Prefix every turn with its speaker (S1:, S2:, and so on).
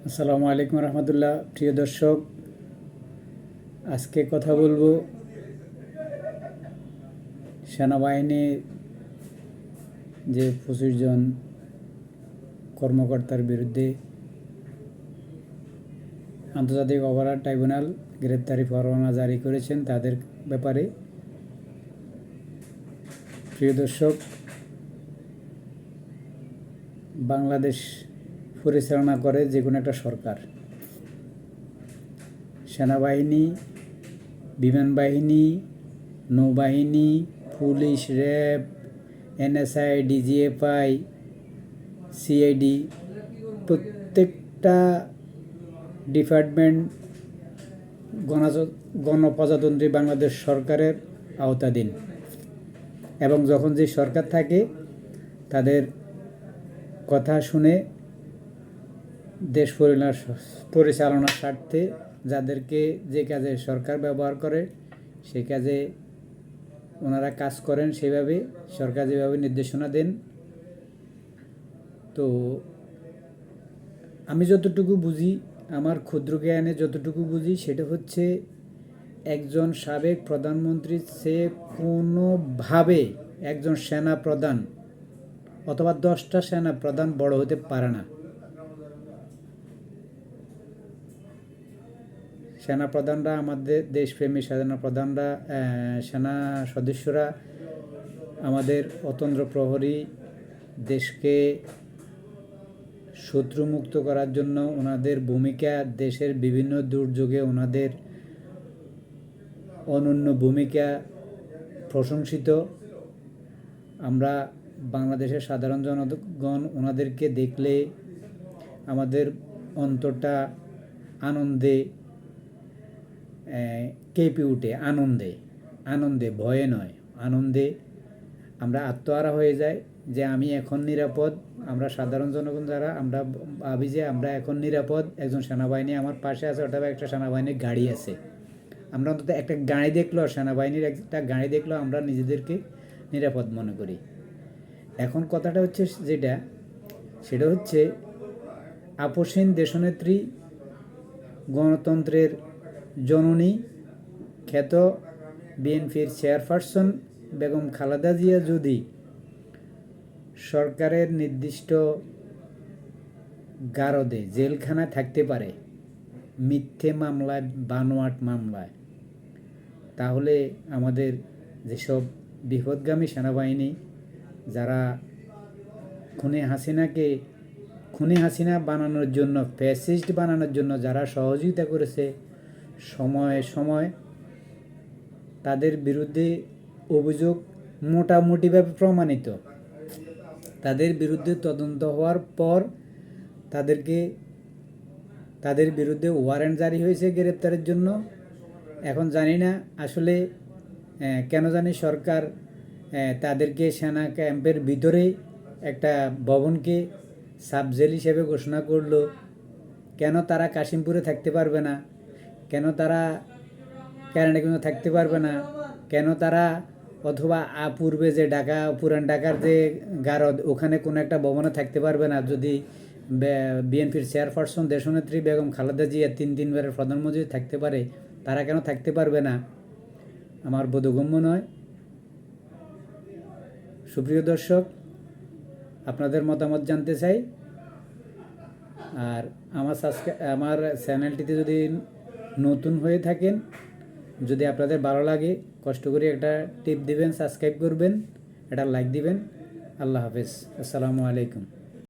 S1: আসসালামু আলাইকুম রহমতুল্লাহ। প্রিয় দর্শক, আজকে কথা বলবো সেনাবাহিনী যে 25 জন কর্মকর্তার বিরুদ্ধে আন্তর্জাতিক অপরাধ ট্রাইব্যুনাল গ্রেপ্তারি পরোয়ানা জারি করেছেন তাদের ব্যাপারে। প্রিয় দর্শক, বাংলাদেশ পরিচালনা করে যে কোনো একটা সরকার। সেনাবাহিনী, বিমান বাহিনী, নৌবাহিনী, police, RAB, NSI, DGFI, CID, প্রত্যেকটা ডিপার্টমেন্ট গণপ্রজাতন্ত্রী বাংলাদেশ সরকারের আওতাধীন, এবং যখন যে সরকার থাকে তাদের কথা শুনে দেশ পরিচালনার স্বার্থে যাদেরকে যে কাজে সরকার ব্যবহার করে সেই কাজে ওনারা কাজ করেন, সেভাবে সরকার যেভাবে নির্দেশনা দেন। তো আমি যতটুকু বুঝি, আমার ক্ষুদ্র জ্ঞানে যতটুকু বুঝি, সেটা হচ্ছে একজন সাবেক প্রধানমন্ত্রীর সে কোনোভাবে একজন সেনা প্রধান অথবা 10টা সেনা প্রধান বড় হতে পারে না। সেনা প্রধানরা, আমাদের দেশপ্রেমী সেনা প্রধানরা, সেনা সদস্যরা আমাদের অতন্দ্র প্রহরী, দেশকে শত্রুমুক্ত করার জন্য ওনাদের ভূমিকা, দেশের বিভিন্ন দুর্যোগে ওনাদের অনন্য ভূমিকা প্রশংসিত। আমরা বাংলাদেশের সাধারণ জনগণ ওনাদেরকে দেখলে আমাদের অন্তরটা আনন্দে কেঁপে উঠে। আনন্দে, ভয়ে নয়, আনন্দে আমরা আত্মহারা হয়ে যাই যে আমি এখন নিরাপদ। আমরা সাধারণ জনগণ যারা, আমরা ভাবি যে আমরা এখন নিরাপদ, একজন সেনাবাহিনী আমার পাশে আছে, অথবা একটা সেনাবাহিনীর গাড়ি আছে। আমরা অন্তত একটা গাড়ি দেখলেও, সেনাবাহিনীর একটা গাড়ি দেখলেও আমরা নিজেদেরকে নিরাপদ মনে করি। এখন কথাটা হচ্ছে সেটা হচ্ছে আপসহীন দেশনেত্রী, গণতন্ত্রের জননী, খ্যাত বিএনপির চেয়ারপারসন বেগম খালেদা জিয়া যদি সরকারের নির্দিষ্ট গারদে জেলখানায় থাকতে পারে মিথ্যে মামলায়, বানোয়াট মামলায়, তাহলে আমাদের যেসব বিপদগামী সেনাবাহিনী যারা খুনি হাসিনা বানানোর জন্য, ফ্যাসিস্ট বানানোর জন্য যারা সহযোগিতা করেছে সময় তাদের বিরুদ্ধে অভিযোগ মোটামুটিভাবে প্রমাণিত। তাদের বিরুদ্ধে তদন্ত হওয়ার পর তাদের বিরুদ্ধে ওয়ারেন্ট জারি হয়েছে গ্রেপ্তারের জন্য। এখন জানি না আসলে কেন জানি সরকার তাদেরকে সেনা ক্যাম্পের ভিতরে একটা ভবনকে সাব জেল হিসেবে ঘোষণা করলো। কেন তারা কাশিমপুরে থাকতে পারবে না? কেন তারা কেরানীগঞ্জে থাকতে পারবে না? কেন তারা অথবা পূর্বে যে পুরান ঢাকার যে গারদ, ওখানে কোনো একটা ভবনে থাকতে পারবে না? যদি বিএনপির চেয়ারপারসন দেশনেত্রী বেগম খালেদা জিয়া তিনবারের প্রধানমন্ত্রী থাকতে পারে, তারা কেন থাকতে পারবে না? আমার বোধগম্য নয়। সুপ্রিয় দর্শক, আপনাদের মতামত জানতে চাই। আর আমার চ্যানেলটিতে যদি নতুন হয়ে থাকেন, যদি আপনাদের ভালো লাগে, কষ্ট করে একটা টিপ দিবেন, সাবস্ক্রাইব করবেন, একটা লাইক দিবেন। আল্লাহ হাফেজ। আসসালামু আলাইকুম।